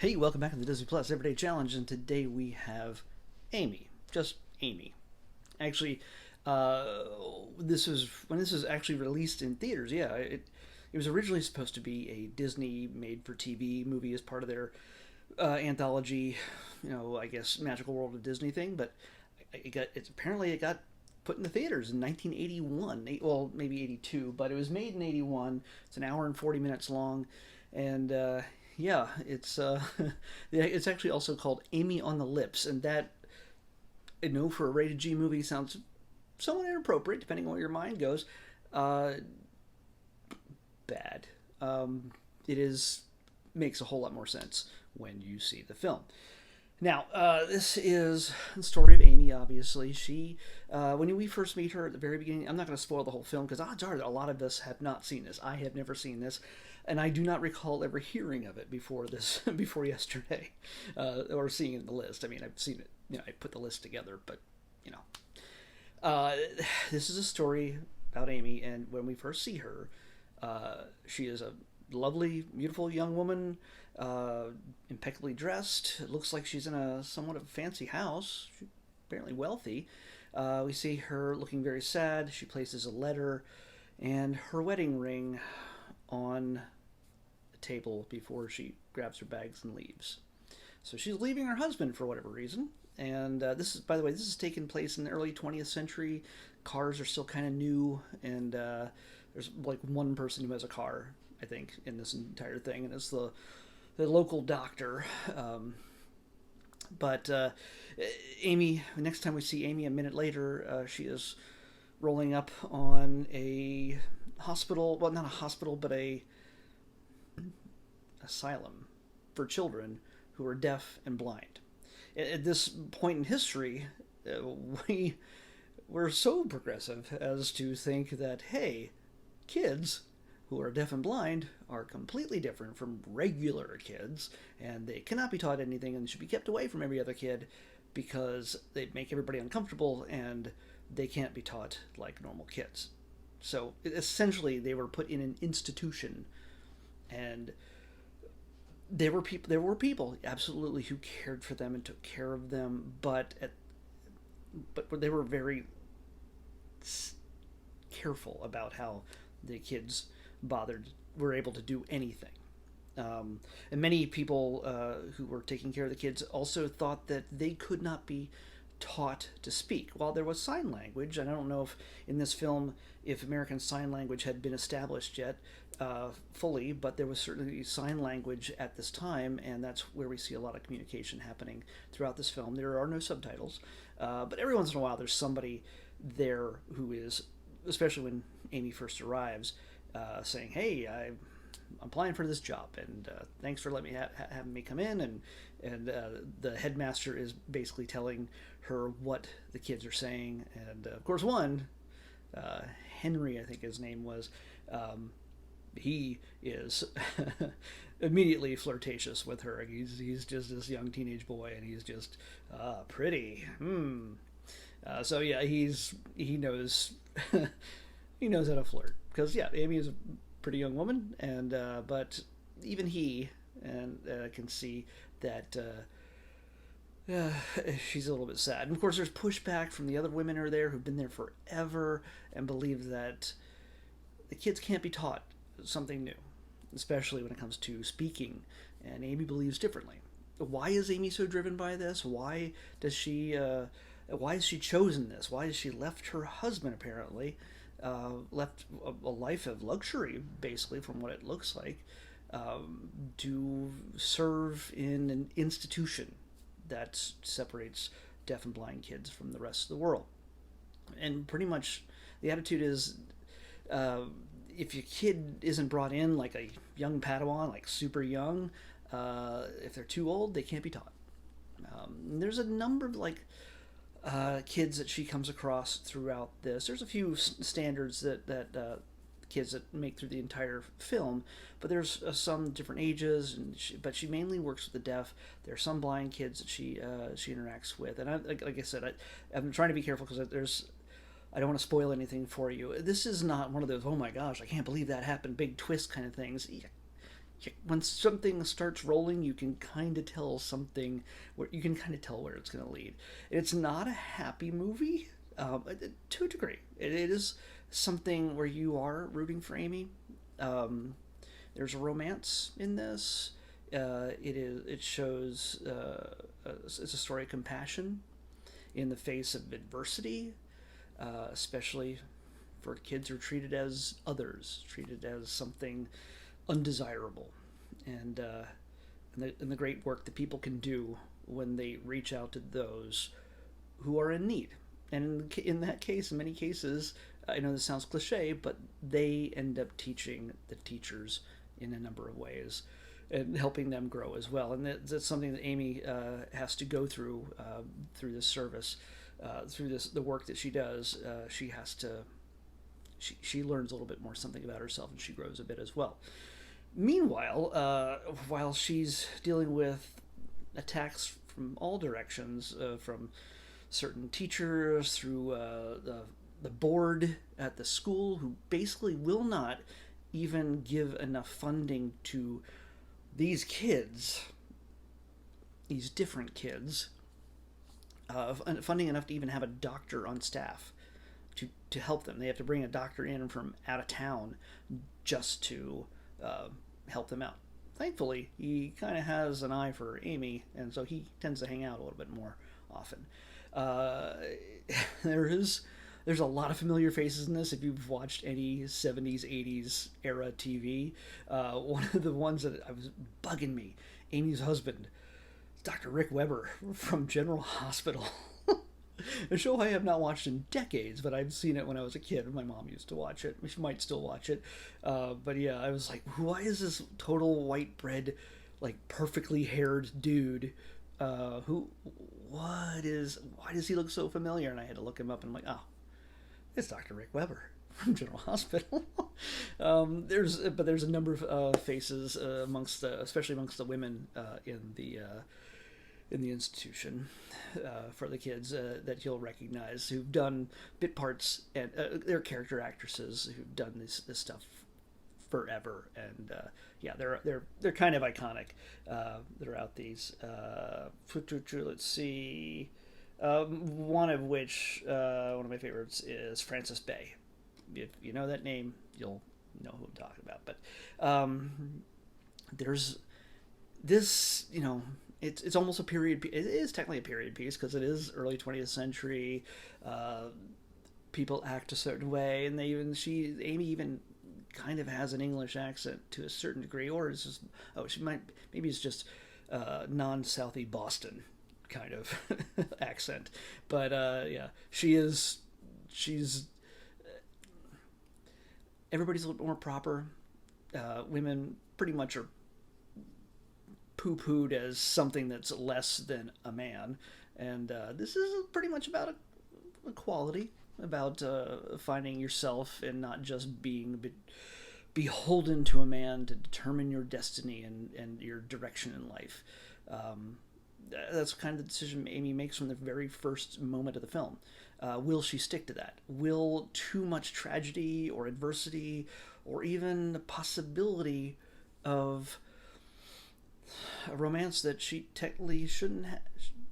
Hey, welcome back to the Disney Plus Everyday Challenge, and today we have Amy. Just Amy. Actually, uh, this was actually released in theaters. Yeah, it was originally supposed to be a Disney made-for-TV movie as part of their anthology, I guess Magical World of Disney thing. But it got put in the theaters in 1981. Well, maybe 82, but it was made in 81. It's an hour and 40 minutes long, and yeah, it's actually also called Amy on the Lips, and that for a rated G movie sounds somewhat inappropriate, depending on where your mind goes. Uh, Bad. It is makes a whole lot more sense when you see the film. Now, this is the story of Amy, obviously. When we first meet her at the very beginning, I'm not going to spoil the whole film because odds are that a lot of us have not seen this. I have never seen this, and I do not recall ever hearing of it before before yesterday, or seeing it in the list. I mean, I've seen it, I put the list together, but, you know. Uh, this is a story about Amy, and when we first see her, she is a lovely, beautiful young woman, uh, impeccably dressed. It looks like she's in a somewhat of a fancy house. She's apparently wealthy. We see her looking very sad. She places a letter and her wedding ring on the table before she grabs her bags and leaves. So she's leaving her husband for whatever reason. And by the way, this is taking place in the early 20th century. Cars are still kind of new, and there's like one person who has a car, I think, in this entire thing, and it's the local doctor. But Amy, next time we see Amy a minute later, she is rolling up on a hospital. Well, not a hospital, but a asylum for children who are deaf and blind. At this point in history, we were so progressive as to think that, hey, kids who are deaf and blind are completely different from regular kids, and they cannot be taught anything and should be kept away from every other kid because they make everybody uncomfortable and they can't be taught like normal kids. So essentially, they were put in an institution, and there were people absolutely who cared for them and took care of them, but they were very careful about how the kids were able to do anything. And many people who were taking care of the kids also thought that they could not be taught to speak. While there was sign language, and I don't know if in this film if American Sign Language had been established yet fully, but there was certainly sign language at this time, and that's where we see a lot of communication happening throughout this film. There are no subtitles, but every once in a while there's somebody there who is, especially when Amy first arrives, saying, "Hey, I'm applying for this job, and thanks for letting me having me come in." And the headmaster is basically telling her what the kids are saying, and of course, uh, Henry, I think his name was, he is immediately flirtatious with her. He's just this young teenage boy, and he's just pretty. So yeah, he knows he knows how to flirt because yeah, Amy is a pretty young woman, and but even he can see that she's a little bit sad. And of course, there's pushback from the other women who are there who've been there forever and believe that the kids can't be taught something new, especially when it comes to speaking. And Amy believes differently. Why is Amy so driven by this? Why does she? Why has she chosen this? Why has she left her husband, apparently, left a life of luxury, basically, from what it looks like, to serve in an institution that separates deaf and blind kids from the rest of the world? And pretty much the attitude is, if your kid isn't brought in like a young Padawan, like super young, if they're too old, they can't be taught. There's a number of kids that she comes across throughout this. There's a few standards that kids that make through the entire film, but there's some different ages, but she mainly works with the deaf. There are some blind kids that she interacts with, and like I said, I'm trying to be careful because I don't want to spoil anything for you. This is not one of those, oh my gosh, I can't believe that happened, big twist kind of things. when something starts rolling, you can kind of tell something where you can kind of tell where it's going to lead. It's not a happy movie, to a degree. It is something where you are rooting for Amy. Um, there's a romance in this. It shows it's a story of compassion in the face of adversity, especially for kids who are treated as others, treated as something undesirable, and and the great work that people can do when they reach out to those who are in need. And in that case, in many cases, I know this sounds cliche, but they end up teaching the teachers in a number of ways and helping them grow as well. And that's something that Amy has to go through this service, through the work that she does. She has to. She learns a little bit more something about herself, and she grows a bit as well. Meanwhile, while she's dealing with attacks from all directions, from certain teachers through the board at the school, who basically will not even give enough funding to these kids, these different kids, funding enough to even have a doctor on staff to help them. They have to bring a doctor in from out of town just to help them out. Thankfully, he kind of has an eye for Amy, and so he tends to hang out a little bit more often. Uh, there's a lot of familiar faces in this. If you've watched any 70s, 80s era TV, one of the ones that I was bugging me, Amy's husband, Dr. Rick Weber from General Hospital. A show I have not watched in decades, but I've seen it when I was a kid. My mom used to watch it. She might still watch it. But yeah, I was like, why is this total white bread, like perfectly haired dude, why does he look so familiar? And I had to look him up, and I'm like, oh, it's Dr. Rick Weber from General Hospital. There's a number of faces especially amongst the women in the institution for the kids that you'll recognize, who've done bit parts, and they're character actresses who've done this stuff forever, and yeah, they're kind of iconic. Throughout these. Let's see. One of which, one of my favorites is Frances Bay. If you know that name, you'll know who I'm talking about. But there's this, it's almost a period. It is technically a period piece because it is early 20th century. People act a certain way, and Amy even kind of has an English accent to a certain degree, or it's just maybe it's just non-Southie Boston kind of accent. But yeah, she's everybody's a little more proper. Women pretty much are poo-pooed as something that's less than a man, and this is pretty much about equality, about finding yourself and not just being beholden to a man to determine your destiny and your direction in life. That's kind of the decision Amy makes from the very first moment of the film. Will she stick to that? Will too much tragedy or adversity, or even the possibility of a romance that she technically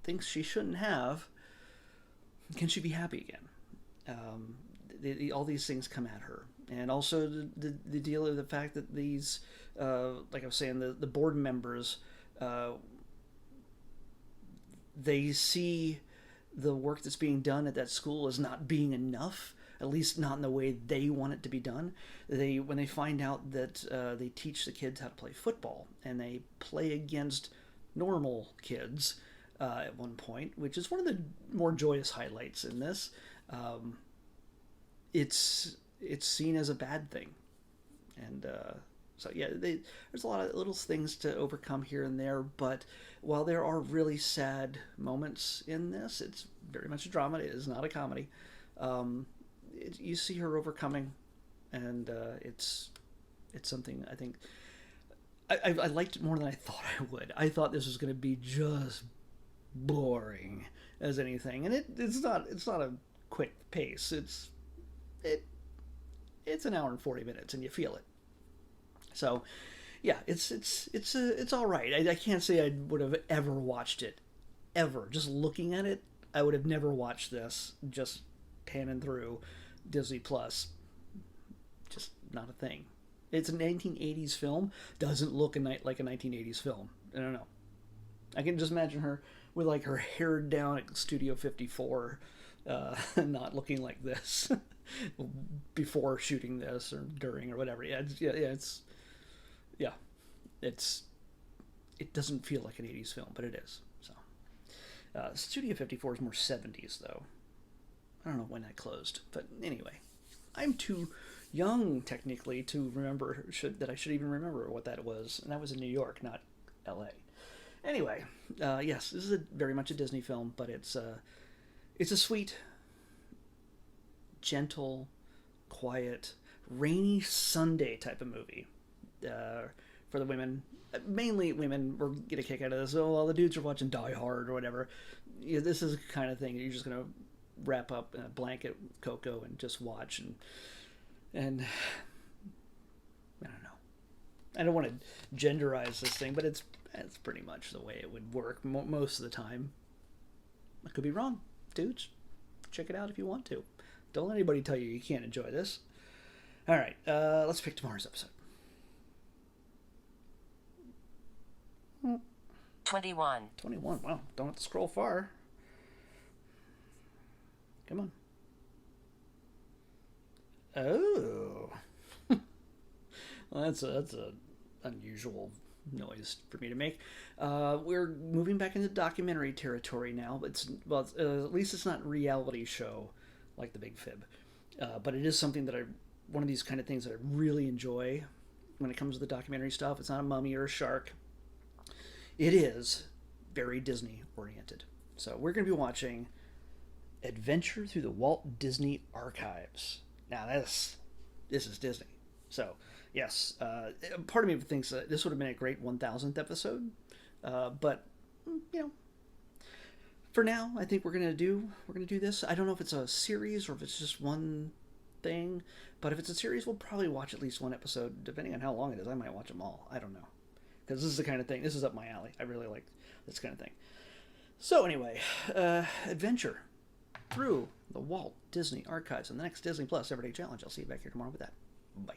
thinks she shouldn't have, can she be happy again? All these things come at her, and also the deal of the fact that these, like I was saying, the board members, they see the work that's being done at that school as not being enough, at least not in the way they want it to be done. When they find out that they teach the kids how to play football, and they play against normal kids at one point, which is one of the more joyous highlights in this. It's seen as a bad thing, and so yeah, there's a lot of little things to overcome here and there. But while there are really sad moments in this, it's very much a drama. It is not a comedy. You see her overcoming, and it's something I think I liked it more than I thought I would. I thought this was going to be just boring as anything, and it's not a quick pace. It's an hour and 40 minutes, and you feel it. So Yeah, it's all right. I can't say I would have ever watched it, ever. Just looking at it, I would have never watched this. Just panning through Disney Plus, just not a thing. It's a 1980s film. Doesn't look like a 1980s film. I don't know. I can just imagine her with like her hair down at Studio 54, not looking like this before shooting this or during or whatever. Yeah, it's it doesn't feel like an 80s film, but it is. So Studio 54 is more 70s though. I don't know when that closed, but anyway, I'm too young technically to remember that I should even remember what that was, and that was in New York, not L.A. Anyway, yes, this is very much a Disney film, but it's a sweet, gentle, quiet, rainy Sunday type of movie for the women. Mainly women will get a kick out of this. Oh, well, the dudes are watching Die Hard or whatever. This is the kind of thing you're just gonna wrap up in a blanket, cocoa, and just watch and I don't know. I don't want to genderize this thing, but it's pretty much the way it would work most of the time. I could be wrong, dudes. Check it out if you want to. Don't let anybody tell you can't enjoy this. All right, let's pick tomorrow's episode. 21. 21. Wow, don't have to scroll far. Come on. Oh. Well, that's a unusual noise for me to make. We're moving back into documentary territory now. At least it's not reality show like The Big Fib, but it is something that one of these kind of things that I really enjoy when it comes to the documentary stuff. It's not a mummy or a shark. It is very Disney oriented. So we're going to be watching Adventure Through the Walt Disney Archives. Now this is Disney. So yes, part of me thinks that this would have been a great 1000th episode, but you know, for now I think we're gonna do this. I don't know if it's a series or if it's just one thing, but if it's a series, we'll probably watch at least one episode. Depending on how long it is, I might watch them all. I don't know, because this is the kind of thing. This is up my alley. I really like this kind of thing. So anyway, Adventure Through the Walt Disney Archives on the next Disney Plus Everyday Challenge. I'll see you back here tomorrow with that. Bye.